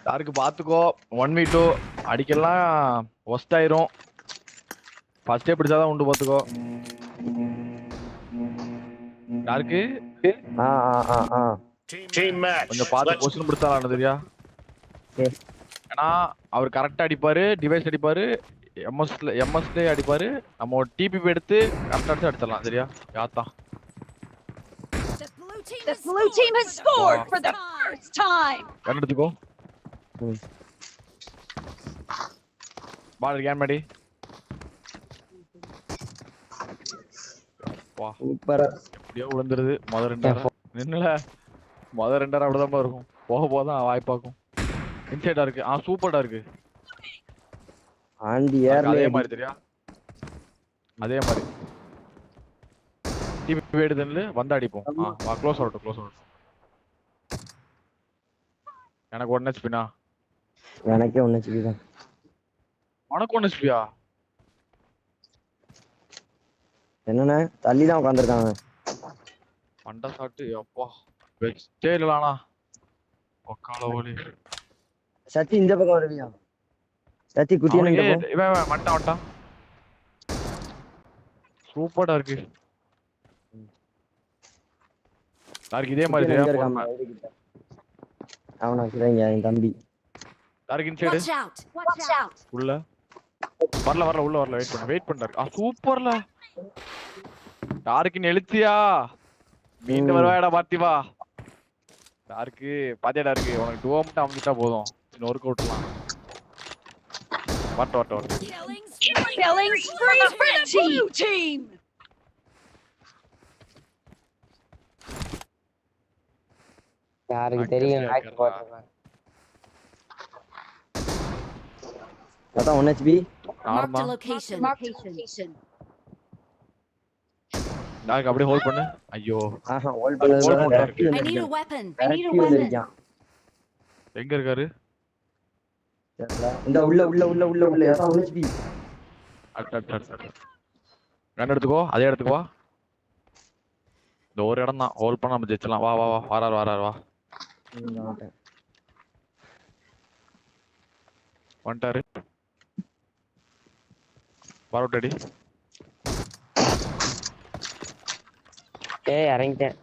யாருக்கு பாத்துக்கோ 1v2 அடிக்கலாம் ஒஸ்ட் ஆயிரும். ஃபர்ஸ்டே பிடிச்சாதான் உண்டு பாத்துக்கோ. யாருக்கு கொஞ்சம் பார்த்து பொசிஷன் பிடிச்சாலும் தெரியா. ஏன்னா அவர் கரெக்டா அடிப்பாரு, டிவைஸ் அடிப்பாரு, எம்எஸ்ல அடிப்பாரு. நம்ம டிபிபி எடுத்து கரெக்டா அடிச்சிடலாம் சரியா. யாத்தா The blue team has scored for the first time. கண்டுக்கோ. பால் கேம் மேடி. வா சூப்பர். எப்படியோ விழுந்துருது மொத ரெண்டரை. நின்னல மொத ரெண்டரை அப்படிதான் இருக்கும். போக போதான் வாய்ப்பாக்கும். இன்சைடா இருக்கு. சூப்பர்டா இருக்கு. ஆண்டி ஏர்ல அதே மாதிரி தெரியா. அதே மாதிரி டிபி எடுதுன்னு வந்து அடிப்போம். வா க்ளோஸ் அவுட். எனக்கு 1 HP னா. எனக்கே 1 HP தான். உனக்கு 1 HP யா? என்னண்ணே தள்ளி தான் உட்கார்ந்திருக்காங்க. பண்ட ஷாட் அப்பா வெச்சே இல்லலானா. ஒக்கால ஓலி. சத்தி இந்த பக்கம் வருவியா? சத்தி குட்டியன இந்த பக்கம். இவன் மட்டான். சூப்பரா இருக்கு. தார்க் இதே மாதிரி தெரியா. அவனா கிரங்க என் தம்பி. தார்க் இன்சைடு. Watch out. உள்ள வரல உள்ள வரல வெயிட் பண்ணு. சூப்பர்ல. தார்க்கின் எழுத்தியா. மீண்டு வருவாடா பாத்தி வா. தார்க் பாத்தியாடா இருக்கு. உனக்கு டூ மட்டும் அமுக்கிட்டா போதும். இன்னொரு ஒர்க் அவுட்லாம். What. Killing spree for the blue team. யாருக்கு தெரியும் ஹேக் போடுறேன். அதான் 1 HP. Mark the location. தார்க் அப்படியே ஹோல்ட் பண்ணு. ஐயோ ஹோல்ட் பண்ணது. I need a weapon. எங்க இருக்காரு? இந்த உள்ள அதான் 1 HP. கன் எடுத்துக்கோ. அதே எடுத்துக்கோ. இந்த ஒரு இடம் தான் ஹோல்ட் பண்ண நம்ம ஜெயிச்சலாம். வா வரார் வா. வந்துட்டாரு. வரட்டடி. இறங்கிட்டேன்.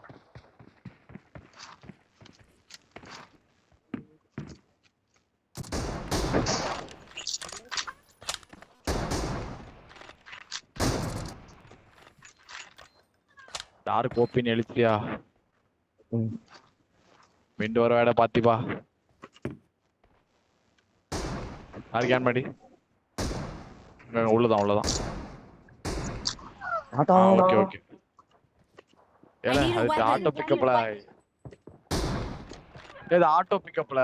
யாரு கோப்பின்னு எழுத்தியா. மிண்டு வர வேட பாத்திப்பா. யாரு கேன் மாடி. உள்ளதான். ஓகே. ஏல அது ஆட்டோ பிக்கப்ல.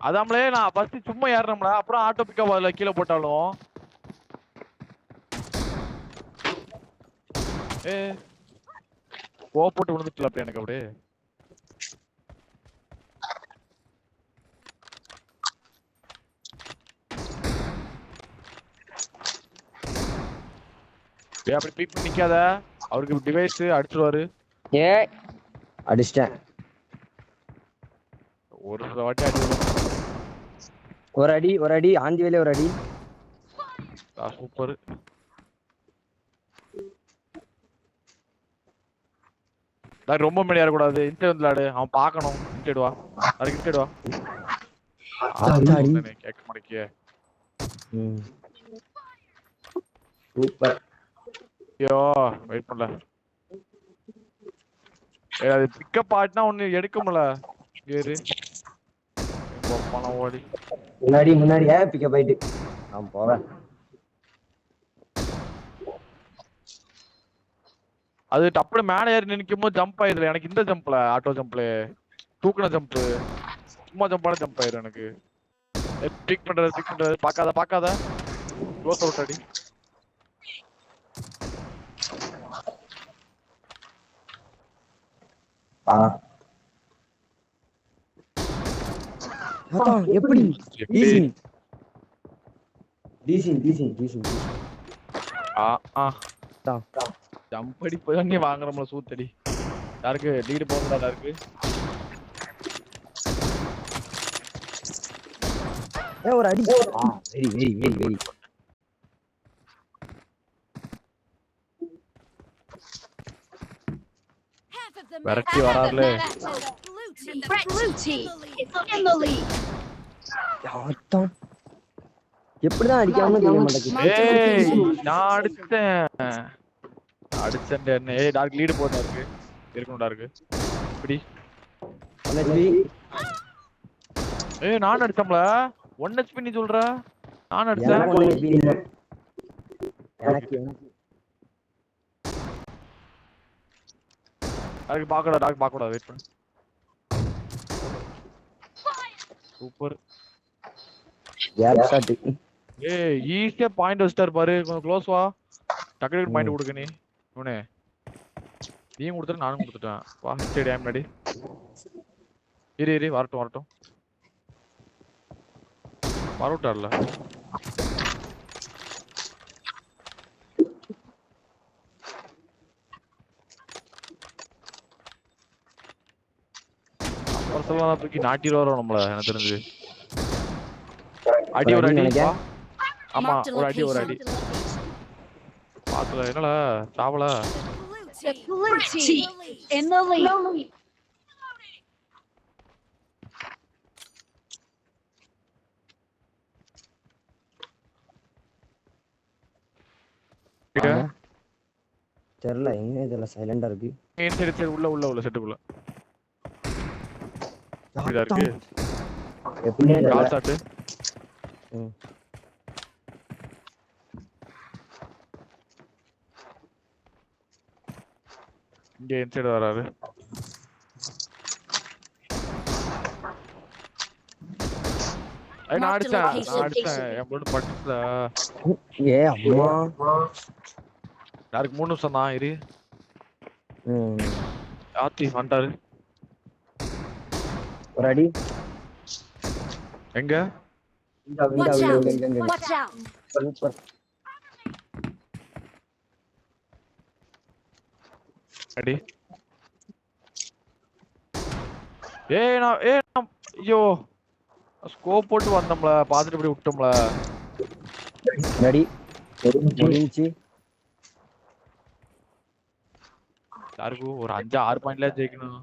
அதாமலே நான் ஃபர்ஸ்ட் சும்மா ஏறறோம்ல. அப்புறம் ஆட்டோ பிக்கப் அதுல கீழ போட்டாலும். போட்டு விழுந்துட்டல அப்படி எனக்கு அப்படியே. அப்படி பீக் பண்ணி நிக்காத. அவருக்கு டிவைஸ் அடிச்சிடுவாரு. அடிச்சிட்டேன். ஒரு வாட்டி ஒரு அடி ஆந்தி வேலே ஒரு அடி. சூப்பர். ரொம்ப மேடியா இருக்க கூடாது. இன்சைட் வந்து விளையாடு. அவன் பார்க்கணும். இன்சைட் வா. அதுக்கு இன்சைட் வா. கேட்க மாட்டேங்கியே. சூப்பர். ஐயோ வெயிட் பண்ணல. அது பிக்கப் ஆட்னா ஒண்ணு எடுக்க முடியல. ஏறு பணம் ஓடி முன்னாடி பிக்கப் ஆயிட்டு நான் போவேன். அது டப்புனு மேல ஏறி நிக்கும் போது ஜம்ப் ஆயிடுது. எனக்கு இந்த ஜம்ப்ல ஆட்டோ ஜம்ப்ல தூக்குன ஜம்ப் சும்மா ஜம்பான ஜம்ப் ஆயிடும் எனக்கு. பிக் பண்றது பாக்காத க்ளோஸ் அவுட் அடி. எப்படி டீசிங் ஜம்ப் அடி போய் நீ வாங்குறோம்ல சூத்தடி. யாருக்கு லீடு போகக்கூடாதா இருக்கு. ஒரு அடி. வெரி விரட்டி வராருல. Blue team is in the lead. எப்படிதான் அடிக்காம தெரிய மாட்டேங்குது. நான் அடிச்சேன் என்ன. டார்க் லீடு போட்டா இருக்கு. இருக்கணும் டார்க். இப்படி நான் அடிச்சம்ல 1 HP நீ சொல்ற. நான் அடிச்சேன். எனக்கு டார்க் பாக்கடா வெயிட் பண்ணு. சூப்பர். ஈஸியா பாயிண்ட் வச்சிட்டாரு பாரு. கொஞ்சம் க்ளோஸ் வா. டக்கு பாயிண்ட் கொடுக்க நீ. இவனே நீயும் கொடுத்துட்டு நானும் கொடுத்துட்டேன். வா ஸ்டேடியம் முன்னாடி இரு வரட்டும் வரவிட்டார்ல. அப்புறம் சொல்லலாம் தூக்கி நாட்டிட்டு வரோம் நம்மள. எனக்கு தெரிஞ்சு அடி ஒரு அடி. ஆமா ஒரு அடி பாத்துல என்னல சாவல. Blue team in the lead. தெரியல எங்க இதெல்லாம் சைலண்டா இருக்கு. சரி உள்ள செட்டுக்குள்ள இருக்கு. எப்படி கால் சாட்டு. இங்க இன்சைடு வராரு. நான் அடிச்சேன் என் பொண்ணு பட்டுல. அம்மா யாருக்கு 3 நிமிஷம் தான் இரு. ஆத்தி வந்துட்டாரு. ஒரு அடி எங்க Watch out. சூப்பர் அடி. நான் ஐயோ ஸ்கோப் போட்டு வந்தோம்ல. பாத்துட்டு இப்படி விட்டோம்ல. அடி முடிஞ்சு. யாருக்கும் ஒரு 5-6 பாயிண்ட்ல ஜெயிக்கணும்.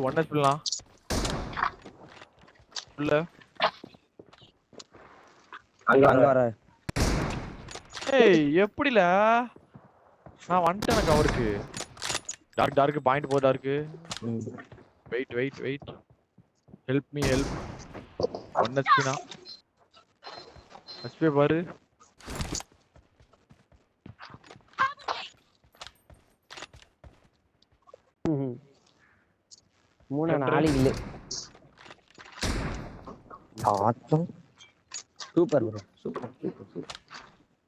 ஒன்னஸ் பண்ணலாம் உள்ள. அங்க வர. எப்படில நான் வந்துட்டேன் கவருக்கு. டார்க் பாயிண்ட் போ dark. Wait help me. 1 HP னா HP பாரு. மூணு 4 இல்ல. ஆத்தம் சூப்பர் ப்ரோ சூப்பர்.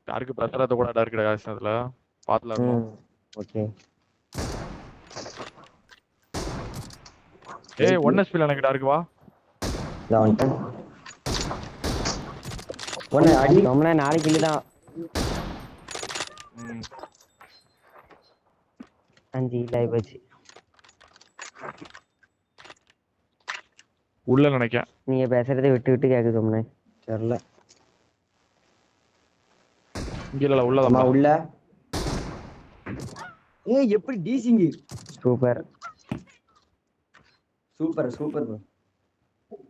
டார்க் பிரச்சனை கூட டார்க் காசுல பாத்தலாம். ஓகே 1 HP எனக்கு டார்க் வா. நான் வந்துட்டேன். ஒண்ணு அடி நம்மள 4 கில் தான். 5 லைவ் வச்சு உள்ள நினைக்கேன். நீங்க பேசுறதை விட்டு கேக்குது உம்னே. தெரியல இங்க இல்ல உள்ளதா உள்ள. எப்படி டீசிங். Super bro.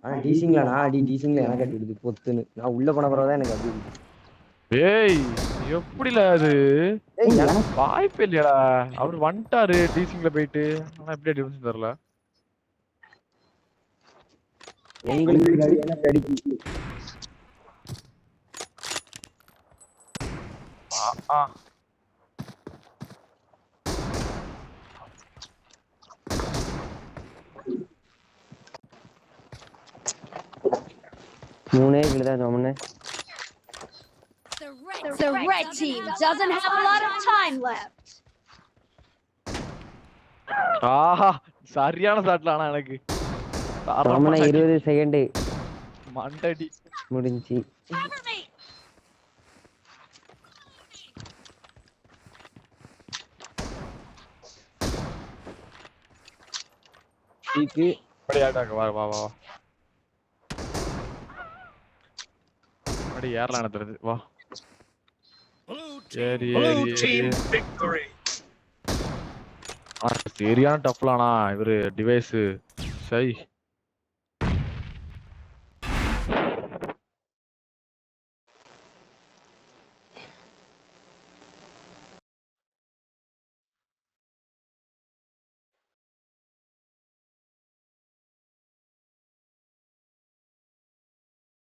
ஆனா டீசிங்ல நான் அடி டீசிங்ல எனக்கு அடி விடுது பொத்துன்னு. நான் உள்ள போன பிறகுதான் எனக்கு அடி விடுது. ஏய் எப்படில அது ஏய் எனக்கு வாய்ப்பே இல்லையாடா அவர் வந்துட்டாரு டீசிங்ல போயிட்டு ஆனா எப்படி டிஃபரன்ஸ் தெரியல எங்களுக்கு அடி எனக்கு அடிக்கு ஆ மூணே கிலோ தான் சொன்னே The red team doesn't have a lot of time left. ஆஹா சரியான ஷாட்ல ஆனா எனக்கு சொன்னே 20 செகண்ட் மண்டடி முடிஞ்சி Cover me. டீக்கு அப்படியாட்டாக்க வா வா வா அடி ஏறலாம் தெரியுது வா சரி சரியான டஃப்லானா இவரு டிவைஸ் சை